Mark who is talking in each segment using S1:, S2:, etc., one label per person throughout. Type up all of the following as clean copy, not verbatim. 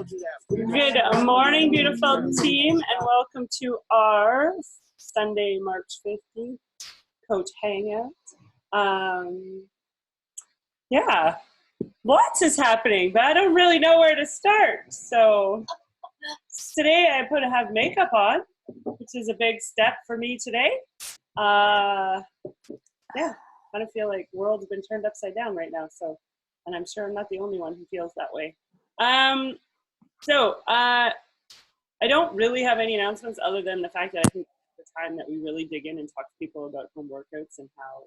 S1: Good morning, beautiful team, and welcome to our Sunday, March 15th coach hangout. Yeah, lots is happening, but I don't really know where to start. So today I have makeup on, which is a big step for me today. Yeah, I kind of feel like the world's been turned upside down right now. And I'm sure I'm not the only one who feels that way. I don't really have any announcements other than the fact that I think it's the time that we really dig in and talk to people about home workouts and how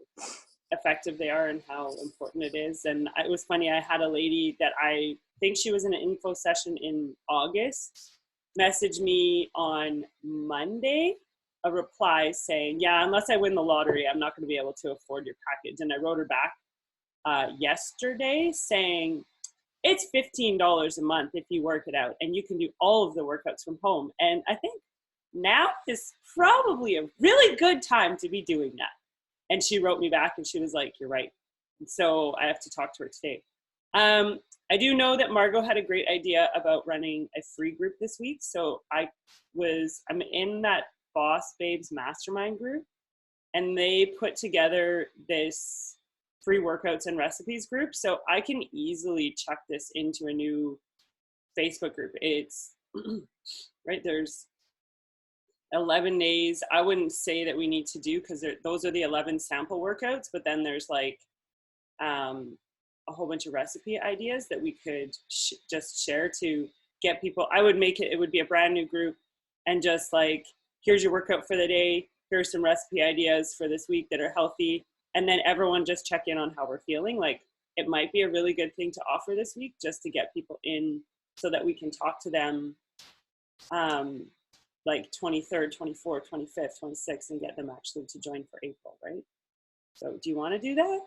S1: effective they are and how important it is. And it was funny, I had a lady that I think she was in an info session in August message me on Monday a reply saying, yeah, unless I win the lottery, I'm not going to be able to afford your package. And I wrote her back yesterday saying, it's $15 a month if you work it out, and you can do all of the workouts from home. And I think now is probably a really good time to be doing that. And she wrote me back and she was like, you're right. And so I have to talk to her today. I do know that Margot had a great idea about running a free group this week. So I'm in that Boss Babes Mastermind group, and they put together this free workouts and recipes group. So I can easily chuck this into a new Facebook group. It's right, there's 11 days. I wouldn't say that we need to do, because those are the 11 sample workouts, but then there's like a whole bunch of recipe ideas that we could just share to get people. I would make it would be a brand new group, and just like, here's your workout for the day, here's some recipe ideas for this week that are healthy. And then everyone just check in on how we're feeling. Like, it might be a really good thing to offer this week, just to get people in so that we can talk to them like 23rd, 24th, 25th, 26th, and get them actually to join for April, right? So do you want to do that?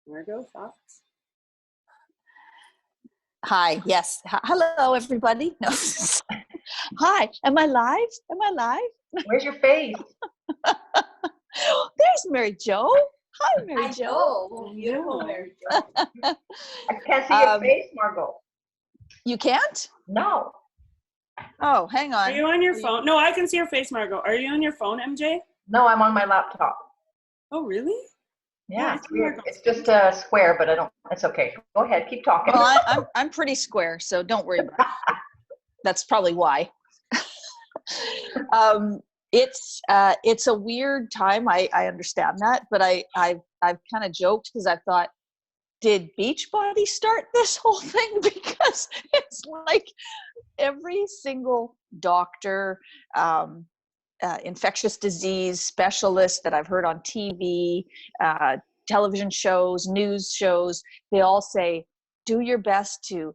S1: Margot, thoughts?
S2: Hi, yes. Hello, everybody. No. Hi, am I live?
S3: Where's your face?
S2: There's Mary Jo. Hi, Mary Jo.
S3: Oh, beautiful Mary Jo. I can't see your face, Margot.
S2: You can't?
S3: No.
S2: Oh, hang on.
S1: Are you on your phone? No, I can see your face, Margot. Are you on your phone, MJ?
S3: No, I'm on my laptop.
S1: Oh, really?
S3: Yeah, it's weird. It's just a square, but it's okay. Go ahead, keep talking.
S2: Well, I'm pretty square, so don't worry about it. That's probably why. It's a weird time. I understand that, but I've kind of joked, because I thought, did Beachbody start this whole thing? Because it's like every single doctor, infectious disease specialist that I've heard on TV, television shows, news shows, they all say, do your best to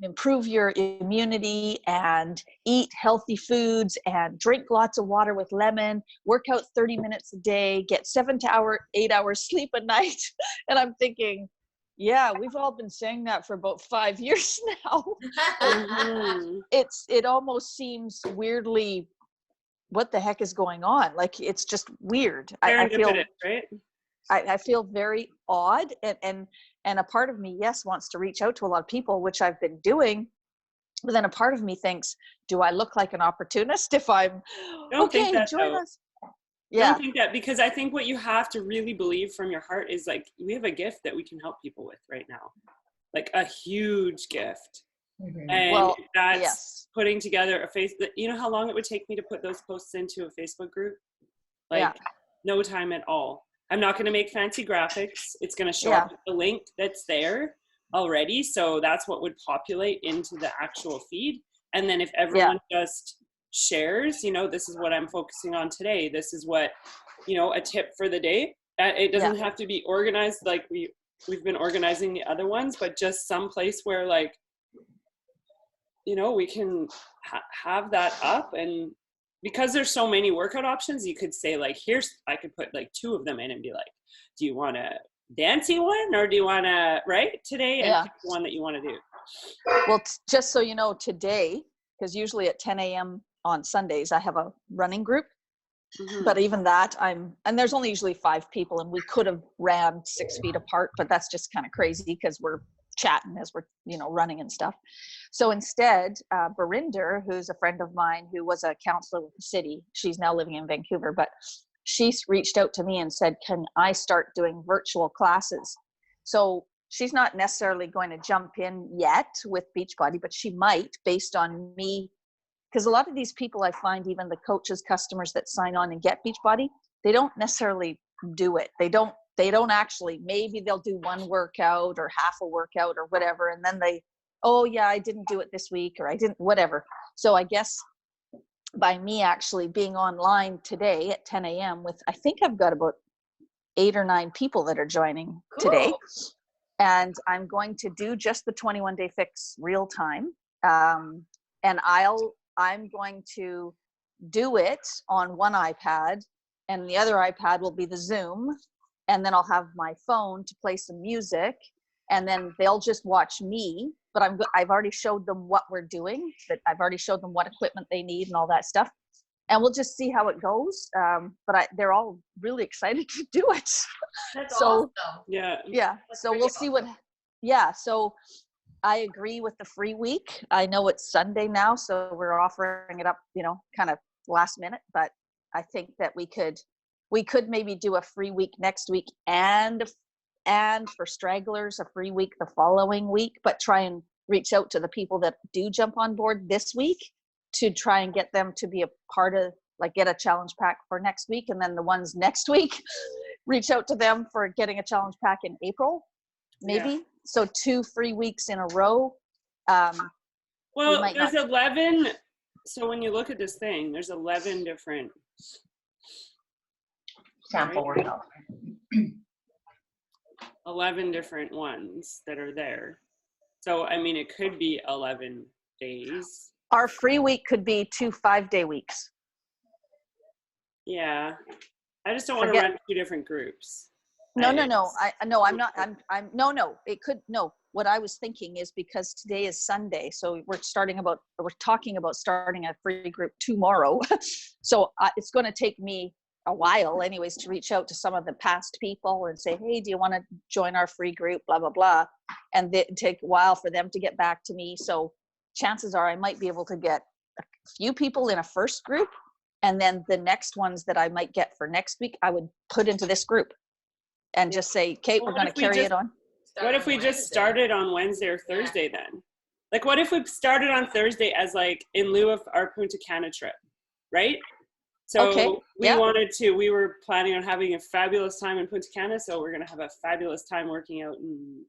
S2: improve your immunity and eat healthy foods and drink lots of water with lemon, work out 30 minutes a day, get 7 to 8 hours sleep a night. And I'm thinking, yeah, we've all been saying that for about 5 years now. Mm-hmm. It almost seems weirdly, what the heck is going on? Like, it's just weird. I feel,
S1: right?
S2: I feel very odd, and a part of me, yes, wants to reach out to a lot of people, which I've been doing. But then a part of me thinks, do I look like an opportunist if I'm okay? Join us. Yeah.
S1: Don't think that, because I think what you have to really believe from your heart is, like, we have a gift that we can help people with right now, like a huge gift. Mm-hmm. And that's putting together a face. You know how long it would take me to put those posts into a Facebook group? Like, no time at all. I'm not going to make fancy graphics. It's going to show up with the link that's there already. So that's what would populate into the actual feed. And then if everyone just shares, this is what I'm focusing on today. This is what, a tip for the day. It doesn't have to be organized like we've been organizing the other ones, but just some place where, like, we can have that up. And because there's so many workout options, you could say, like, I could put like 2 of them in and be like, do you want a dancey one, or do you want to today, and pick the one that you want to do?
S2: Well, just so you know, today, because usually at 10 a.m. on Sundays, I have a running group. Mm-hmm. But even that, and there's only usually 5 people, and we could have ran 6 feet apart, but that's just kind of crazy because we're chatting as we're, running and stuff. So instead, Barinder, who's a friend of mine who was a counselor with the city, she's now living in Vancouver, but she's reached out to me and said, can I start doing virtual classes? So she's not necessarily going to jump in yet with Beachbody, but she might, based on me, because a lot of these people, I find, even the coaches, customers that sign on and get Beachbody, they don't necessarily do it. They don't actually, maybe they'll do one workout or half a workout or whatever. And then oh yeah, I didn't do it this week, or I didn't, whatever. So I guess by me actually being online today at 10 a.m. with, I think I've got about 8 or 9 people that are joining today. And I'm going to do just the 21-day fix real time. And I'm going to do it on one iPad, and the other iPad will be the Zoom. And then I'll have my phone to play some music, and then they'll just watch me. But I've already showed them what we're doing, that I've already showed them what equipment they need and all that stuff. And we'll just see how it goes. But they're all really excited to do it.
S3: That's awesome.
S1: Yeah.
S3: That's
S2: So
S3: pretty
S2: we'll see so I agree with the free week. I know it's Sunday now, so we're offering it up, kind of last minute, but I think that we could maybe do a free week next week, and for stragglers, a free week the following week, but try and reach out to the people that do jump on board this week to try and get them to be a part of, like, get a challenge pack for next week. And then the ones next week, reach out to them for getting a challenge pack in April, maybe. Yeah. So 2 free weeks in a row.
S1: Well, there's 11. So when you look at this thing, there's 11 different
S3: sample workouts.
S1: 11 different ones that are there. So, I mean, it could be 11 days.
S2: Our free week could be 2 5-day weeks.
S1: Yeah. I just don't want to run 2 different groups.
S2: No. What I was thinking is, because today is Sunday, so we're talking about starting a free group tomorrow. So it's going to take me a while anyways to reach out to some of the past people and say, hey, do you want to join our free group, blah, blah, blah. And it take a while for them to get back to me. So chances are I might be able to get a few people in a first group, and then the next ones that I might get for next week, I would put into this group and just say, Kate, we're going to carry it on.
S1: What if we just started on Wednesday or Thursday then? Like, what if we started on Thursday as, like, in lieu of our Punta Cana trip, right? So we were planning on having a fabulous time in Punta Cana, so we're going to have a fabulous time working out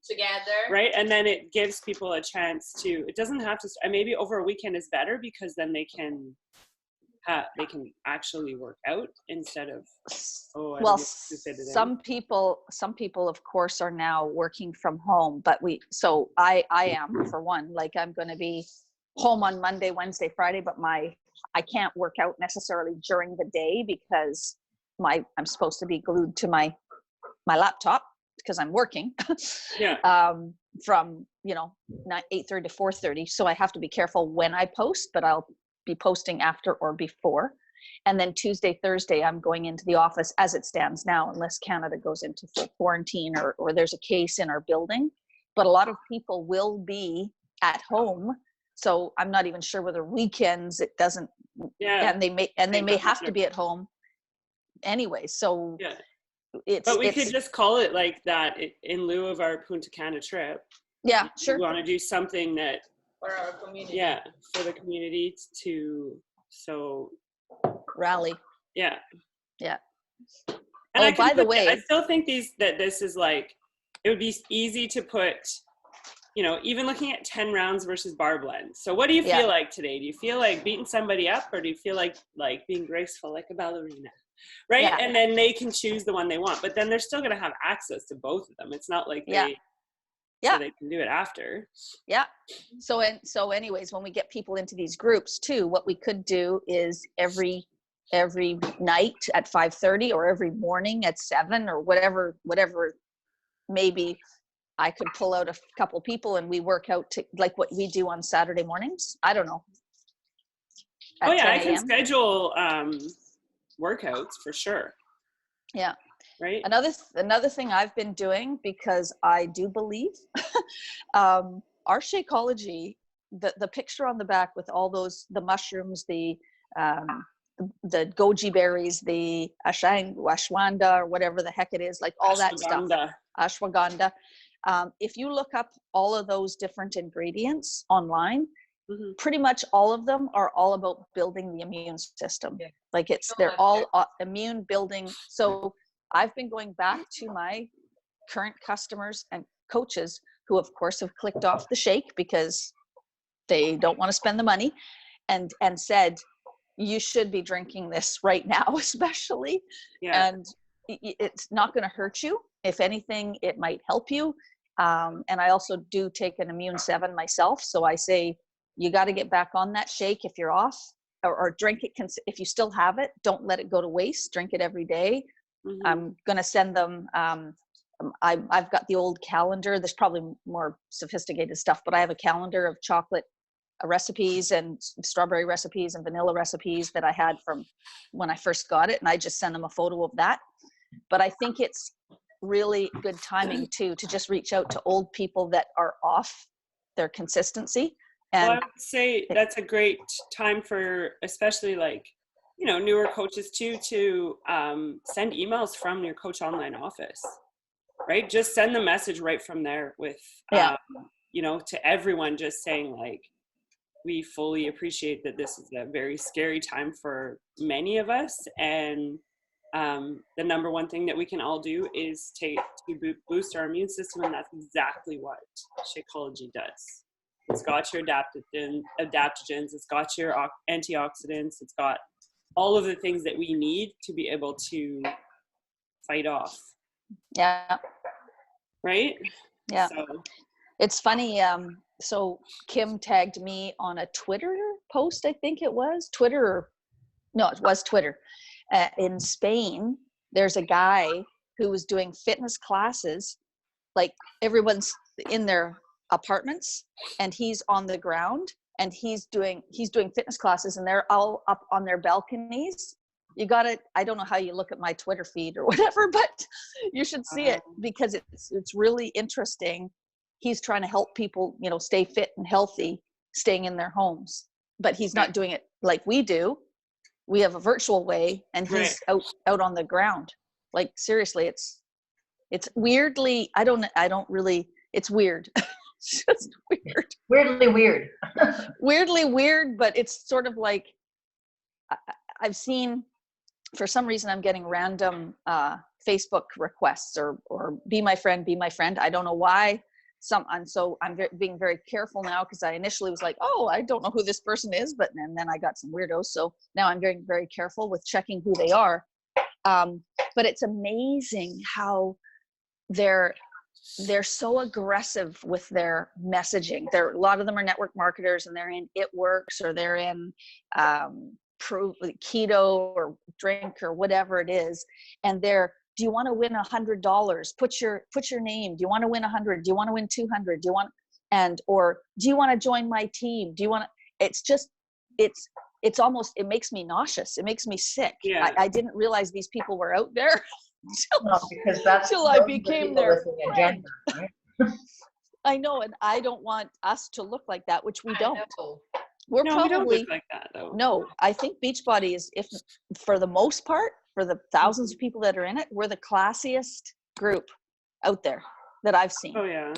S4: together.
S1: Right? And then it gives people a chance to, it doesn't have to, maybe over a weekend is better, because then they can actually work out instead of,
S2: some people of course are now working from home, but I am, for one, like, I'm going to be home on Monday, Wednesday, Friday, but I can't work out necessarily during the day because I'm supposed to be glued to my laptop because I'm working. From 8:30 to 4:30, so I have to be careful when I post, but I'll be posting after or before. And then Tuesday, Thursday, I'm going into the office as it stands now, unless Canada goes into full quarantine or there's a case in our building. But a lot of people will be at home, so I'm not even sure whether weekends it doesn't. Yeah. And they may have to be at home anyway. So
S1: But we could just call it like that in lieu of our Punta Cana trip.
S2: Yeah, sure.
S1: We want to do something that
S4: for our community.
S1: Yeah, for the community to
S2: rally.
S1: Yeah.
S2: Yeah.
S1: And by the way, I still think this is like, it would be easy to put, even looking at 10 rounds versus bar blend. So what do you feel like today? Do you feel like beating somebody up, or do you feel like being graceful like a ballerina? Right? Yeah. And then they can choose the one they want, but then they're still going to have access to both of them. It's not like so they can do it after. Yeah.
S2: So anyways, when we get people into these groups too, what we could do is every night at 5:30 or every morning at 7 or whatever, maybe I could pull out a couple people and we work out to, like what we do on Saturday mornings. I don't know.
S1: I can schedule workouts for sure.
S2: Yeah.
S1: right?
S2: Another thing I've been doing, because I do believe our Shakeology, the picture on the back with all the mushrooms, the goji berries, the ashwagandha, or whatever the heck it is, like all that stuff, ashwagandha. If you look up all of those different ingredients online, pretty much all of them are all about building the immune system. Yeah. Like they're all immune building. So I've been going back to my current customers and coaches who of course have clicked off the shake because they don't want to spend the money, and said, you should be drinking this right now, especially. Yeah. And it's not going to hurt you. If anything, it might help you. And I also do take an Immune 7 myself. So I say, you got to get back on that shake if you're off, or drink it. If you still have it, don't let it go to waste. Drink it every day. I'm going to send them, I've got the old calendar. There's probably more sophisticated stuff, but I have a calendar of chocolate recipes and strawberry recipes and vanilla recipes that I had from when I first got it. And I just send them a photo of that. But I think it's really good timing too, to just reach out to old people that are off their consistency. And
S1: well, I would say that's a great time for, especially like, newer coaches too, to send emails from your coach online office, right? Just send the message right from there with, to everyone, just saying like, we fully appreciate that this is a very scary time for many of us. And the number one thing that we can all do is to boost our immune system. And that's exactly what Shakeology does. It's got your adaptogens, it's got your antioxidants, it's got all of the things that we need to be able to fight off.
S2: Yeah.
S1: Right?
S2: Yeah. So. It's funny. So Kim tagged me on a Twitter post, I think it was Twitter. No, it was Twitter. In Spain, there's a guy who was doing fitness classes. Like everyone's in their apartments and he's on the ground and he's doing fitness classes, and they're all up on their balconies. I don't know how you look at my Twitter feed or whatever, but you should see it because it's really interesting. He's trying to help people, stay fit and healthy, staying in their homes, but he's not doing it like we do. We have a virtual way, and he's out on the ground. Like seriously, it's weirdly, it's weird. It's just weird.
S3: Weirdly weird.
S2: Weirdly weird, but it's sort of like, I've seen, for some reason, I'm getting random Facebook requests or be my friend. I don't know why. So I'm being very careful now, because I initially was like, oh, I don't know who this person is, and then I got some weirdos. So now I'm very, very careful with checking who they are. But it's amazing how they're so aggressive with their messaging. A lot of them are network marketers, and they're in It Works, or they're in keto or drink or whatever it is, and do you want to win $100? Put your name. Do you want to win 100? Do you want to win 200? Or do you want to join my team? Do you want to? It's just, it's almost, it makes me nauseous. It makes me sick. Yeah. I didn't realize these people were out there until I became their friend. Right? I know, and I don't want us to look like that, which we don't. We don't look like that, though. No, I think Beachbody is, if for the most part, for the thousands of people that are in it, we're the classiest group out there that I've seen.
S1: Oh yeah.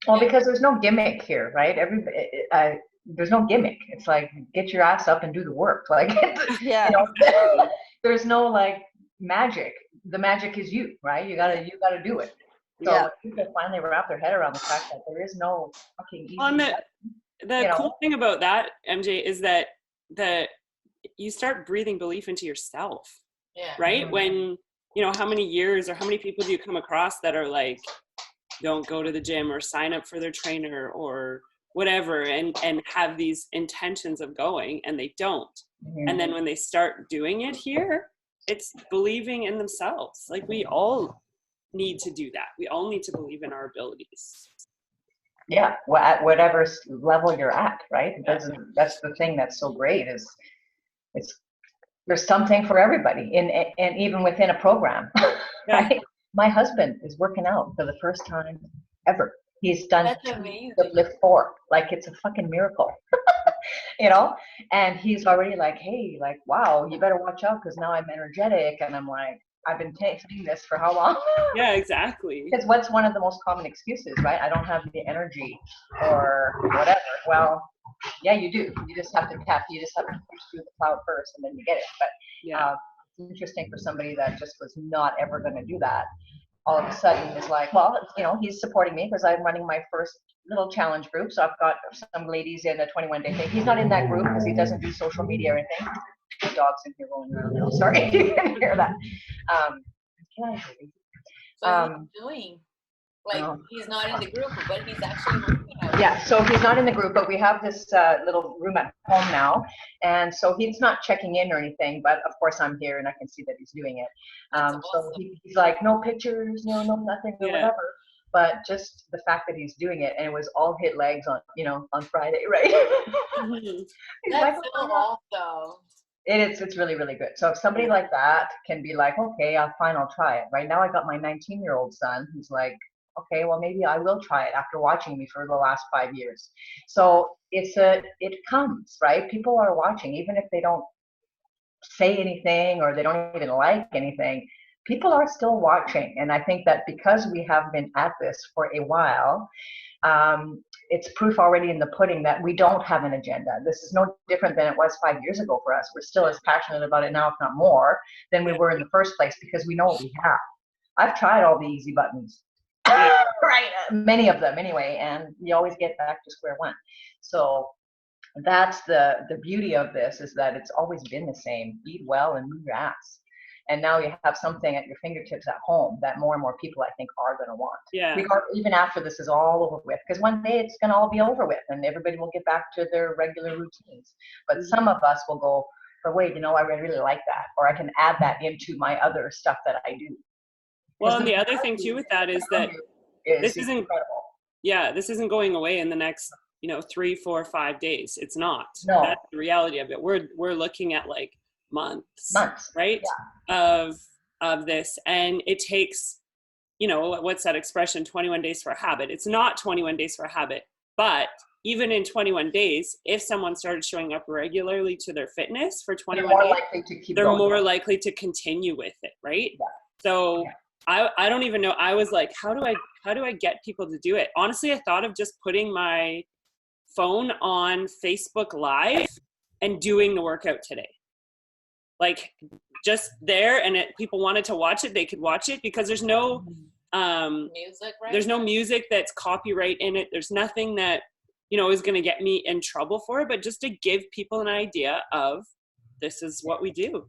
S3: Well, because there's no gimmick here, right? There's no gimmick. It's like, get your ass up and do the work. Like, there's no like magic. The magic is you, right? You gotta do it. So people finally wrap their head around the fact that there is no fucking easy.
S1: The cool thing about that, MJ, is that you start breathing belief into yourself. Yeah. Right? Mm-hmm. When, how many years or how many people do you come across that are like, don't go to the gym or sign up for their trainer or whatever, and have these intentions of going, and they don't. Mm-hmm. And then when they start doing it here, it's believing in themselves. Like, we all need to do that. We all need to believe in our abilities.
S3: Yeah, well, at whatever level you're at, right? That's the thing that's so great, is there's something for everybody, and even within a program.
S1: Yeah.
S3: right? My husband is working out for the first time ever. He's done
S4: That's amazing.
S3: lift 4, like it's a fucking miracle, and he's already like, hey, like, wow, you better watch out because now I'm energetic. And I'm like, I've been saying this for how long?
S1: Yeah, exactly.
S3: Because what's one of the most common excuses, right? I don't have the energy or whatever. Well, yeah, you do. You just have to push through the cloud first and then you get it. But
S1: Yeah.
S3: it's interesting for somebody that just was not ever going to do that. All of a sudden is like, well, he's supporting me because I'm running my first little challenge group. So I've got some ladies in a 21-day thing. He's not in that group because he doesn't do social media or anything. The dog's in here rolling around now. Sorry, you can hear that. Can I hear you?
S4: So he's doing, like, he's not in the group, but he's actually working out.
S3: Yeah, so he's not in the group, but we have this little room at home now. And so he's not checking in or anything, but of course I'm here and I can see that he's doing it.
S4: That's
S3: So
S4: awesome.
S3: he's like, no pictures, no nothing or
S1: Yeah.
S3: whatever. But just the fact that he's doing it, and it was all hit legs on, on Friday, right?
S1: Mhm.
S3: He's
S4: That's
S3: like,
S4: so awesome.
S3: it's really, really good. So if somebody like that can be like, okay, fine, I'll try it. Right now I got my 19-year-old son who's like, okay, well, maybe I will try it after watching me for the last 5 years. So it comes, right? People are watching, even if they don't say anything or they don't even like anything, people are still watching. And I think that because we have been at this for a while, it's proof already in the pudding that we don't have an agenda. This is no different than it was 5 years ago for us. We're still as passionate about it now, if not more, than we were in the first place because we know what we have. I've tried all the easy buttons, right? Many of them anyway, and you always get back to square one. So that's the beauty of this, is that it's always been the same. Eat well and move your ass. And now you have something at your fingertips at home that more and more people, I think, are going to want.
S1: Yeah.
S3: Even after this is all over with, because one day it's going to all be over with and everybody will get back to their regular routines. But some of us will go, but wait, I really like that, or I can add that into my other stuff that I do.
S1: Well, and the other thing too with that is that this isn't
S3: incredible.
S1: Yeah, this isn't going away in the next 3, 4, 5 days. It's not.
S3: No.
S1: That's the reality of it. We're looking at like months, right?
S3: Yeah.
S1: Of this, and it takes, what's that expression? 21 days for a habit. It's not 21 days for a habit, but even in 21 days, if someone started showing up regularly to their fitness for 21 days,
S3: likely to keep
S1: they're
S3: going.
S1: more likely to continue with it, right?
S3: Yeah.
S1: So.
S3: Yeah.
S1: I don't even know. I was like, how do I get people to do it? Honestly, I thought of just putting my phone on Facebook Live and doing the workout today. Like just there, and people wanted to watch it, they could watch it because there's no
S4: music, right?
S1: There's no music that's copyright in it. There's nothing that is going to get me in trouble for it, but just to give people an idea of this is what we do.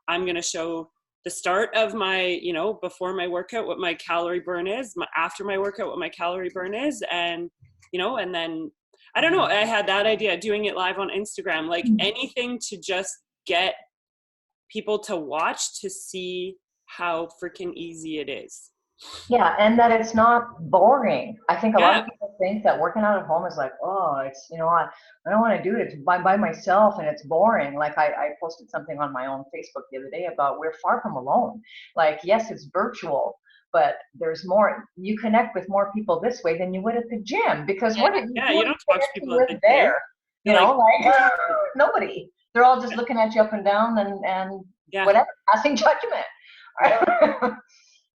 S1: I'm going to show the start of my, before my workout, what my calorie burn is, after my workout, what my calorie burn is. And, and then, I don't know, I had that idea, doing it live on Instagram, like anything to just get people to watch to see how freaking easy it is.
S3: Yeah, and that it's not boring. I think a lot of people think that working out at home is like, oh, it's, I don't want to do it. It's by myself and it's boring. Like I posted something on my own Facebook the other day about we're far from alone. Like, yes, it's virtual, but there's more. You connect with more people this way than you would at the gym because
S1: you don't talk to people at the
S3: there.
S1: Gym.
S3: Nobody. They're all just looking at you up and down and whatever, passing judgment.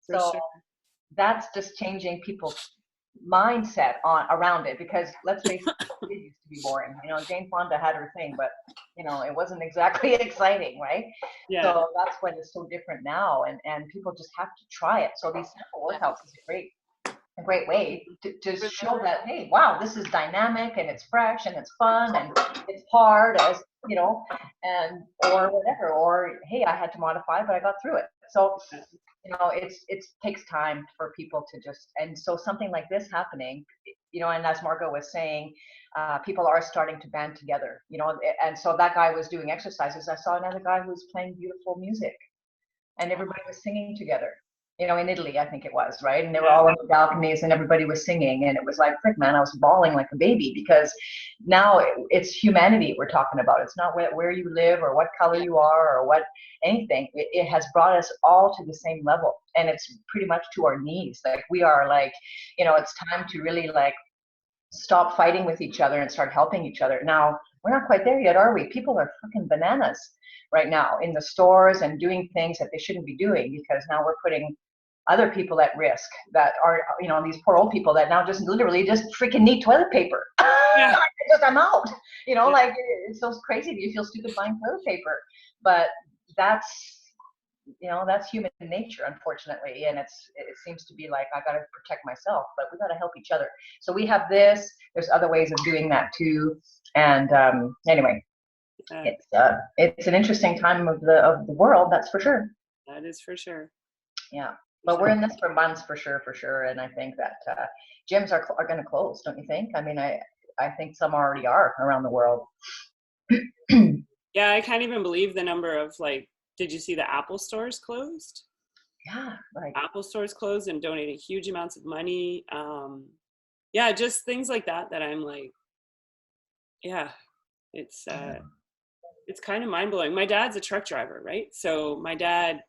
S3: So that's just changing people's mindset around it, because let's face it, it used to be boring. Jane Fonda had her thing, but it wasn't exactly exciting, right?
S1: Yeah.
S3: So that's when it's so different now, and people just have to try it. So these simple workouts is a great way to show that, hey, wow, this is dynamic and it's fresh and it's fun and it's hard, as and or whatever, or hey, I had to modify, but I got through it. So it takes time for people to just, and so something like this happening, and as Margot was saying, people are starting to band together, and so that guy was doing exercises. I saw another guy who was playing beautiful music and everybody was singing together, you know, in Italy, I think it was, right? And they were all on the balconies and everybody was singing. And it was like, frick, man, I was bawling like a baby, because now it's humanity we're talking about. It's not where you live or what color you are or what anything. It has brought us all to the same level. And it's pretty much to our knees. Like, we are like, you know, it's time to really like stop fighting with each other and start helping each other. Now, we're not quite there yet, are we? People are fucking bananas right now in the stores and doing things that they shouldn't be doing, because now we're putting other people at risk that are, you know, these poor old people that now just literally just freaking need toilet paper.
S1: Yeah.
S3: I'm out, you know, like, it's so crazy that you feel stupid buying toilet paper, but that's, you know, that's human nature, unfortunately. And it seems to be like, I got to protect myself, but we got to help each other. So we have this, there's other ways of doing that too. And anyway, it's an interesting time of the world, that's for sure.
S1: That is for sure.
S3: Yeah, but we're in this for months, for sure. And I think that gyms are going to close, don't you think? I mean, I think some already are around the world.
S1: Yeah, I can't even believe the number of, like, did you see the Apple stores closed?
S3: Yeah, like
S1: Apple stores closed and donating huge amounts of money. Yeah, just things like that I'm like, yeah, it's kind of mind-blowing. My dad's a truck driver, right? So my dad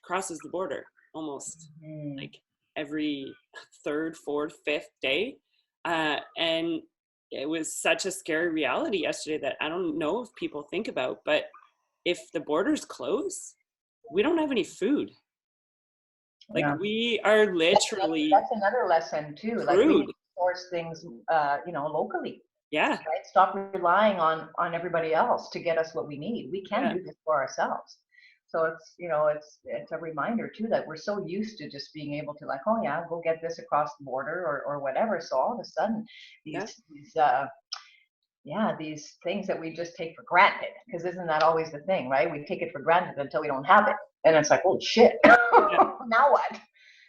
S1: crosses the border almost like every third, fourth, fifth day. And it was such a scary reality yesterday that I don't know if people think about, but if the borders close, we don't have any food. Like, we are literally
S3: that's another lesson too. Like, we need to source things, you know, locally.
S1: Yeah.
S3: Right? Stop relying on everybody else to get us what we need. We can do this for ourselves. So it's, you know, it's a reminder too that we're so used to just being able to, like, oh yeah, go get this across the border or whatever. So all of a sudden these things that we just take for granted, because isn't that always the thing, right? We take it for granted until we don't have it, and it's like, oh shit, now what?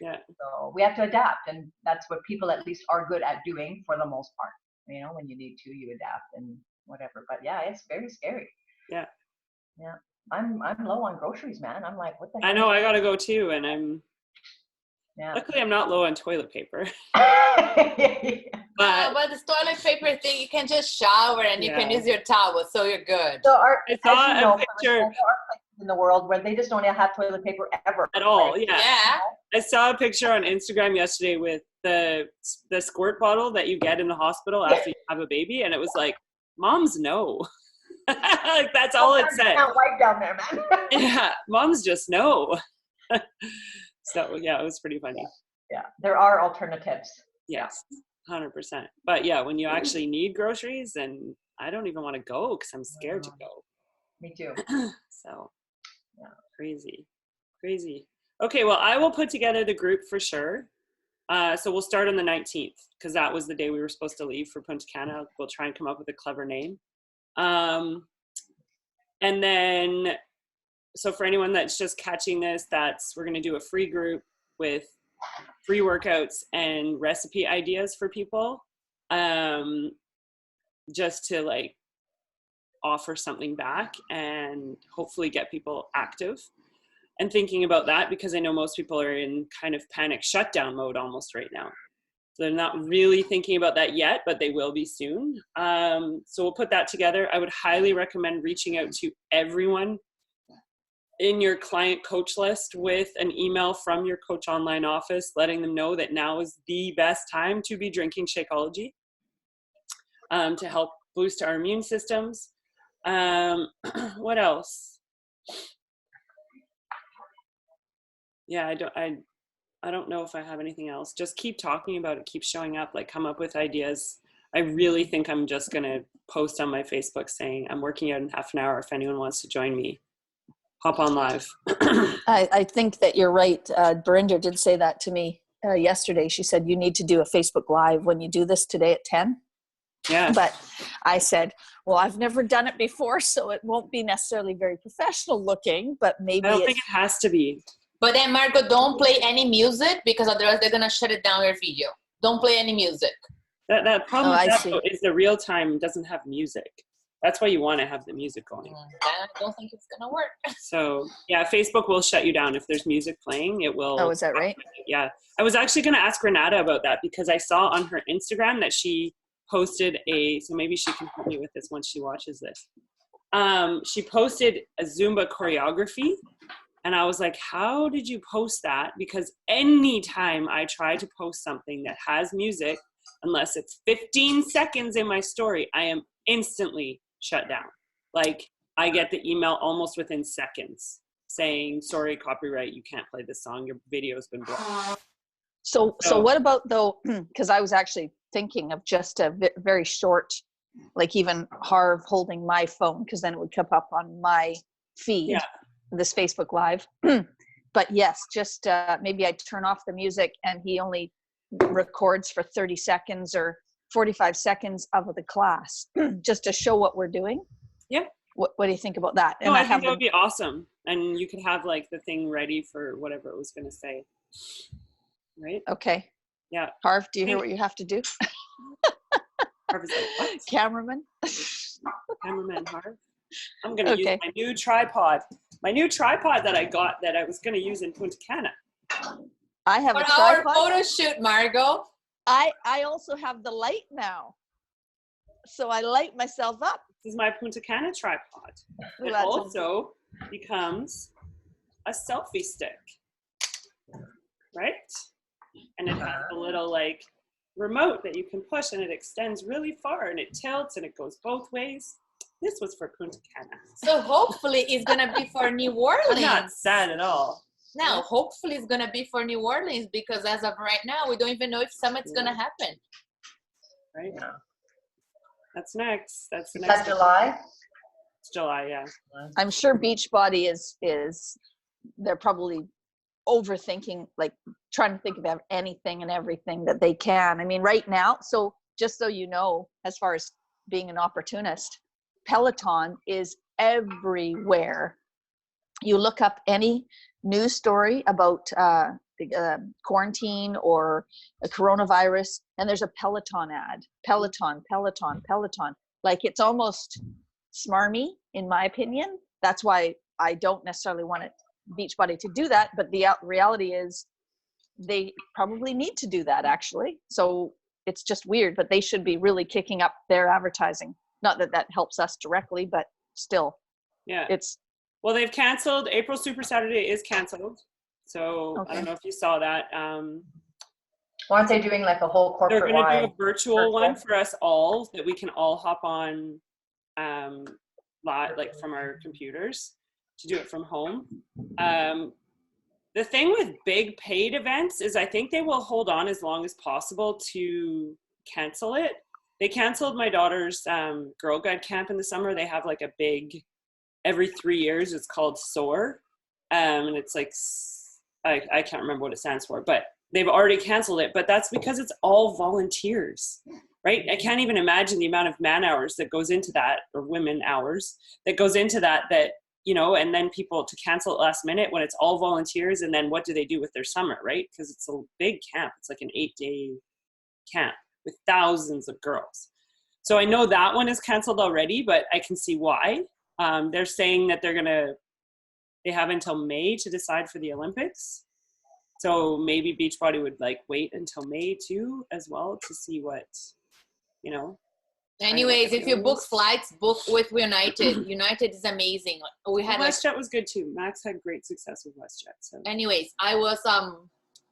S1: Yeah.
S3: So we have to adapt, and that's what people at least are good at doing for the most part. You know, when you need to, you adapt and whatever. But yeah, it's very scary.
S1: Yeah.
S3: I'm low on groceries, man. I'm like, what the hell?
S1: I know, I gotta go too, and luckily I'm not low on toilet paper.
S4: But this toilet paper thing, you can just shower and you can use your towel, so you're good.
S3: So
S1: I saw a picture.
S3: There are places in the world where they just don't have toilet paper ever.
S1: At all,
S3: right?
S1: yeah. I saw a picture on Instagram yesterday with the squirt bottle that you get in the hospital after you have a baby, and it was like, moms know. Like, that's all it said.
S3: Can't wipe down there, man.
S1: Yeah, moms just know. So yeah, it was pretty funny.
S3: Yeah, there are alternatives.
S1: Yes, 100%. But yeah, when you actually need groceries, and I don't even want to go because I'm scared to go.
S3: Me too.
S1: So yeah, crazy. Okay, well, I will put together the group for sure. So we'll start on the 19th, because that was the day we were supposed to leave for Punta Cana. We'll try and come up with a clever name. And then, so for anyone that's just catching this, we're going to do a free group with free workouts and recipe ideas for people, just to like offer something back and hopefully get people active and thinking about that, because I know most people are in kind of panic shutdown mode almost right now. So they're not really thinking about that yet, but they will be soon. So we'll put that together. I would highly recommend reaching out to everyone in your client coach list with an email from your coach online office, letting them know that now is the best time to be drinking Shakeology, to help boost our immune systems. What else? Yeah, I don't know if I have anything else. Just keep talking about it, keep showing up, like come up with ideas. I really think I'm just gonna post on my Facebook saying I'm working out in half an hour. If anyone wants to join me, hop on live.
S2: I think that you're right. Berinda did say that to me yesterday. She said, you need to do a Facebook Live when you do this today at 10.
S1: Yeah.
S2: But I said, well, I've never done it before, so it won't be necessarily very professional looking, but maybe
S1: I don't think it has to be.
S4: But then, Marco, don't play any music, because otherwise they're going to shut it down your video. Don't play any music.
S1: That problem with that is the real time doesn't have music. That's why you want to have the music going.
S4: I don't think it's gonna work.
S1: So yeah, Facebook will shut you down if there's music playing. It will.
S2: Oh, is that right?
S1: Yeah. I was actually going to ask Renata about that because I saw on her Instagram that she posted so maybe she can help me with this once she watches this. She posted a Zumba choreography, and I was like, how did you post that? Because anytime I try to post something that has music, unless it's 15 seconds in my story, I am instantly shut down. Like, I get the email almost within seconds saying, sorry, copyright, you can't play this song, your video's been blocked.
S2: So what about though, because I was actually thinking of just a very short, like even Harv holding my phone, because then it would come up on my feed, this Facebook Live. But yes, just maybe I turn off the music and he only records for 30 seconds or 45 seconds of the class, just to show what we're doing.
S1: Yeah.
S2: What do you think about that?
S1: No, I think that would be awesome. And you could have like the thing ready for whatever it was going to say. Right?
S2: Okay.
S1: Yeah.
S2: Harv, do you hear what you have to do?
S1: Harv is like, what?
S2: Cameraman?
S1: Cameraman Harv. I'm going to use my new tripod. My new tripod that I got that I was going to use in Punta Cana.
S2: I have
S4: For
S2: a tripod.
S4: our photo shoot, Margot.
S2: I also have the light now. So I light myself up.
S1: This is my Punta Cana tripod. It also becomes a selfie stick. Right? And it has a little like remote that you can push and it extends really far and it tilts and it goes both ways. This was for Punta Cana.
S4: So hopefully it's gonna be for New Orleans.
S1: I'm not sad at all.
S4: No, hopefully it's gonna be for New Orleans because as of right now, we don't even know if Summit's gonna happen.
S1: Right? Yeah. That's next. That's the
S3: Is
S1: next.
S3: that July?
S1: It's July, yeah.
S2: I'm sure Beachbody is they're probably overthinking, like trying to think of anything and everything that they can. I mean, right now, so just so you know, as far as being an opportunist, Peloton is everywhere. You look up any news story about quarantine or a coronavirus, and there's a Peloton ad. Peloton. Like, it's almost smarmy, in my opinion. That's why I don't necessarily want Beachbody to do that, but the reality is they probably need to do that, actually. So it's just weird, but they should be really kicking up their advertising. Not that that helps us directly, but still.
S1: Yeah.
S2: Well,
S1: they've canceled. April Super Saturday is canceled. So I don't know if you saw that.
S3: Aren't they doing like a whole corporate?
S1: They're going to do a virtual one for us all that we can all hop on live, like from our computers, to do it from home. The thing with big paid events is I think they will hold on as long as possible to cancel it. They canceled my daughter's Girl Guide camp in the summer. They have like a big, every 3 years, it's called SOAR. And it's like, I can't remember what it stands for, but they've already canceled it. But that's because it's all volunteers, right? I can't even imagine the amount of man hours that goes into that, or women hours that goes into that, you know, and then people to cancel it last minute when it's all volunteers. And then what do they do with their summer, right? Because it's a big camp. It's like an 8-day camp with thousands of girls. So I know that one is canceled already, but I can see why. They're saying that they have until May to decide for the Olympics. So maybe Beachbody would like wait until May too, as well, to see what, you know.
S4: Anyways, if you book flights, book with United. United is amazing. We had
S1: WestJet was good too. Max had great success with WestJet. So.
S4: Anyways, I was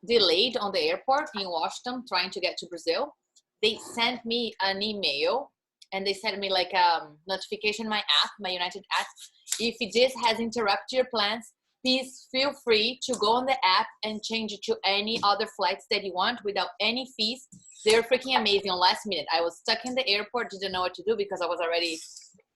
S4: delayed on the airport in Washington trying to get to Brazil. They sent me an email and they sent me like a notification, my United app. If this has interrupted your plans, please feel free to go on the app and change it to any other flights that you want without any fees. They're freaking amazing on last minute. I was stuck in the airport, didn't know what to do because I was already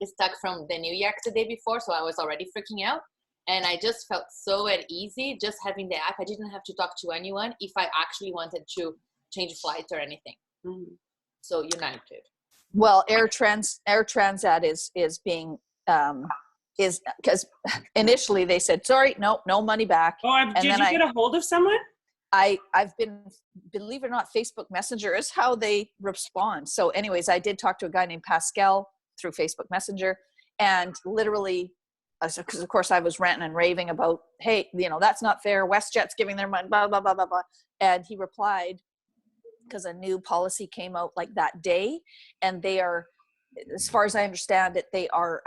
S4: stuck from the New York the day before. So I was already freaking out. And I just felt so at easy just having the app. I didn't have to talk to anyone if I actually wanted to change flights or anything. Mm-hmm. So United.
S2: Well, Air Transat is being is because initially they said, sorry, no money back.
S1: Oh, did you get a hold of someone?
S2: I've been, believe it or not, Facebook Messenger is how they respond. So anyways, I did talk to a guy named Pascal through Facebook Messenger, and literally, because of course I was ranting and raving about, hey, that's not fair. WestJet's giving their money, blah, blah, blah, blah, blah. And he replied, because a new policy came out like that day, and they are, as far as I understand it, they are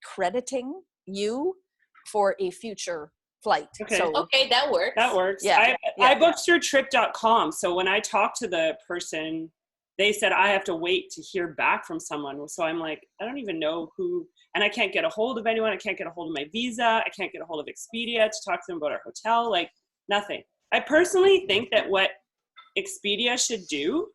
S2: crediting you for a future flight.
S1: Okay.
S2: So,
S4: Okay, that works.
S1: That works.
S2: Yeah,
S1: I booked through trip.com. So when I talked to the person, they said I have to wait to hear back from someone. So I'm like, I don't even know who, and I can't get a hold of anyone. I can't get a hold of my visa. I can't get a hold of Expedia to talk to them about our hotel, like nothing. I personally think that what Expedia should do,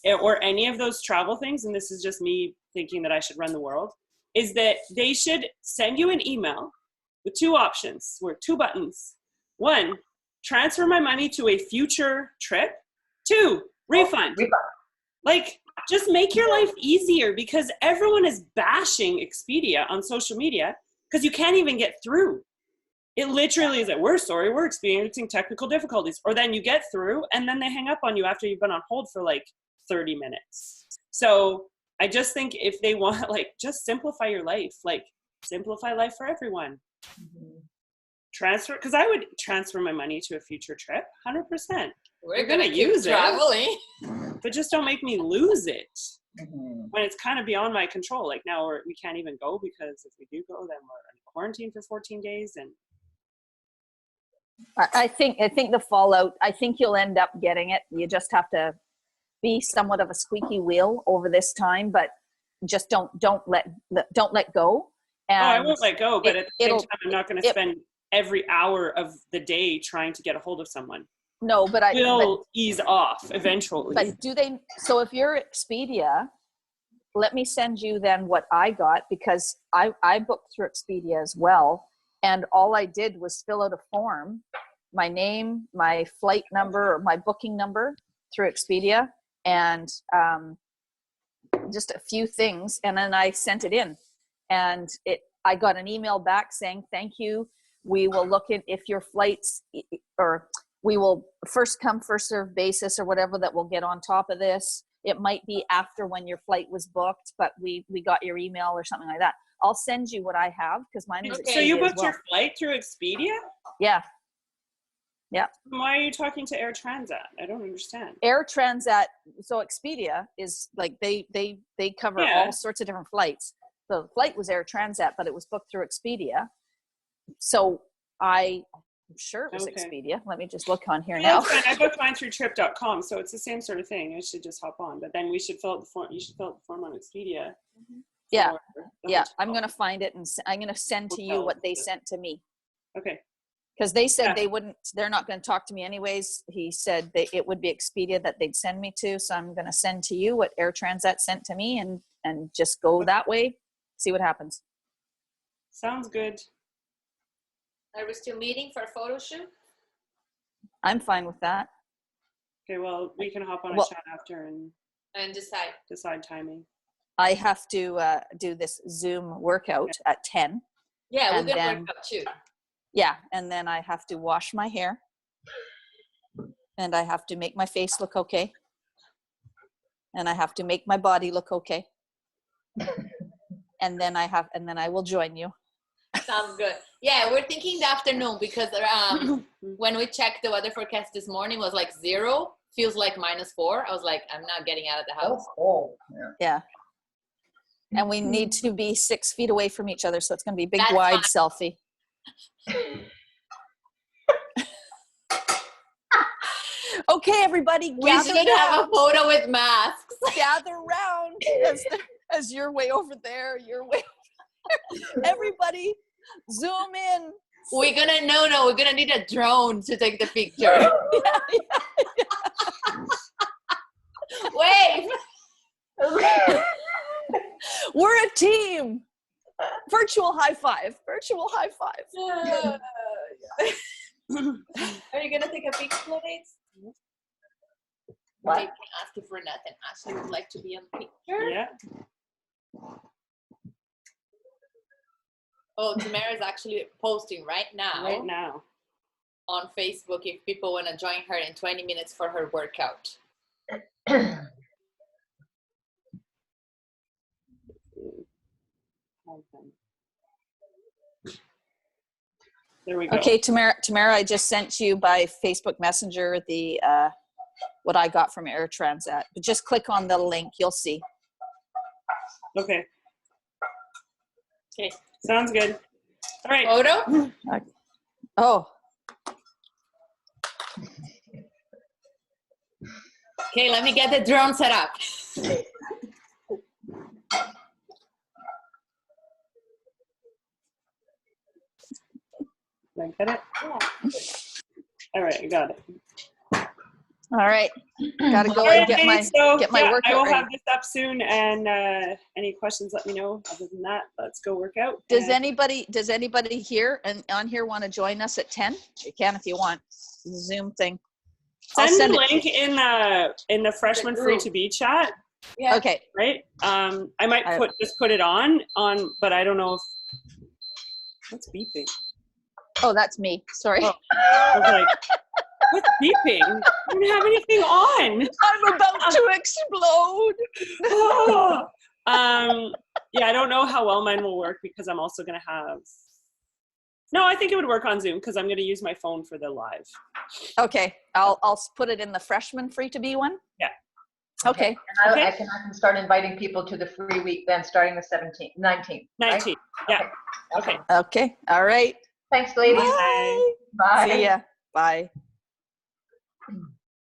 S1: or any of those travel things, and this is just me thinking that I should run the world, is that they should send you an email with two options, or two buttons. One, transfer my money to a future trip. Two, refund. Like, just make your life easier, because everyone is bashing Expedia on social media because you can't even get through. It literally is that we're sorry, we're experiencing technical difficulties. Or then you get through and then they hang up on you after you've been on hold for like 30 minutes. So I just think if they want, like, just simplify your life, like simplify life for everyone. Transfer, because I would transfer my money to a future trip, 100%.
S4: We're gonna use traveling,
S1: but just don't make me lose it when it's kind of beyond my control. Like now we can't even go, because if we do go, then we're in quarantine for 14 days. And
S2: I think the fallout, I think you'll end up getting it. You just have to be somewhat of a squeaky wheel over this time, but just don't let go. And
S1: I won't let go, but at the same time, I'm not going to spend every hour of the day trying to get a hold of someone.
S2: No, but
S1: will ease off eventually.
S2: But do they? So if you're Expedia, let me send you then what I got, because I booked through Expedia as well, and all I did was fill out a form, my name, my flight number, or my booking number through Expedia, and just a few things, and then I sent it in, and I got an email back saying, thank you, we will look at if your flights, or we will first come, first serve basis, or whatever, that will get on top of this. It might be after when your flight was booked, but we got your email or something like that. I'll send you what I have, because mine is Expedia.
S1: So you booked your flight through Expedia?
S2: Yeah. Yeah.
S1: Why are you talking to Air Transat? I don't understand.
S2: Air Transat, so Expedia is like, they cover all sorts of different flights. The flight was Air Transat, but it was booked through Expedia. So I'm sure it was Expedia. Let me just look on here now.
S1: I booked mine through trip.com, so it's the same sort of thing. I should just hop on, but then we should fill out the form. You should fill out the form on Expedia.
S2: Yeah. I'm going to find it, and I'm going to send to you what they sent to me.
S1: Okay.
S2: Because they said they're not going to talk to me anyways. He said it would be Expedia that they'd send me to. So I'm going to send to you what Air Transat sent to me, and just go that way, see what happens.
S1: Sounds good.
S4: Are we still meeting for a photo shoot?
S2: I'm fine with that.
S1: Okay, well, we can hop on a chat after and decide timing.
S2: I have to do this Zoom workout at 10.
S4: Yeah, we're going to work out too.
S2: Yeah, and then I have to wash my hair, and I have to make my face look okay, and I have to make my body look okay, and then I will join you.
S4: Sounds good. Yeah, we're thinking the afternoon, because when we checked the weather forecast this morning, was like 0, feels like -4. I was like, I'm not getting out of the house.
S3: Oh,
S2: yeah. And we need to be 6 feet away from each other, so it's going to be a big,
S4: That's
S2: wide
S4: fine.
S2: selfie. Okay, everybody,
S4: We should have a photo with masks.
S2: Gather round as you're way over there. You're way over there. Everybody, zoom in.
S4: We're gonna need a drone to take the picture. Wait.
S2: We're a team. Virtual high five. Virtual high five.
S4: Are you gonna take a picture, Dates?
S3: What?
S4: I can ask you for nothing. Ashley would like to be in the picture.
S1: Yeah.
S4: Oh, Tamara is actually posting right now on Facebook if people want to join her in 20 minutes for her workout.
S1: There we go.
S2: Okay, Tamara, I just sent you by Facebook Messenger the what I got from Air Transat. But just click on the link, you'll see.
S1: Okay.
S4: Okay.
S1: Sounds good. All right.
S4: Photo?
S2: Oh,
S4: Okay, let me get the drone set up.
S1: Did I get it? All right, I got it.
S2: all right. Gotta go and get my
S1: I
S2: workout
S1: will
S2: ready.
S1: have this up soon, and any questions, let me know. Other than that, let's go work out.
S2: Does
S1: And
S2: anybody here and on here want to join us at 10? You can if you want. Zoom thing. I'll
S1: send
S2: send
S1: the
S2: it to
S1: link in the freshman free to be chat,
S4: Yeah.
S2: Okay.
S1: right? I might just put it on, but I don't know if what's beeping.
S2: Oh, that's me. Sorry.
S1: Oh. I was like, what's beeping? I don't have anything on.
S2: I'm about to explode.
S1: Oh. Yeah, I don't know how well mine will work because I'm also going to have. No, I think it would work on Zoom because I'm going to use my phone for the live.
S2: Okay, I'll put it in the freshman free to be one.
S1: Yeah.
S2: Okay.
S3: And
S1: Okay.
S3: I can start inviting people to the free week then, starting the 19th.
S1: 19.
S3: Right?
S1: Yeah. Okay.
S2: Okay. All right.
S3: Thanks, ladies.
S1: Bye.
S3: Bye.
S2: See ya. Bye.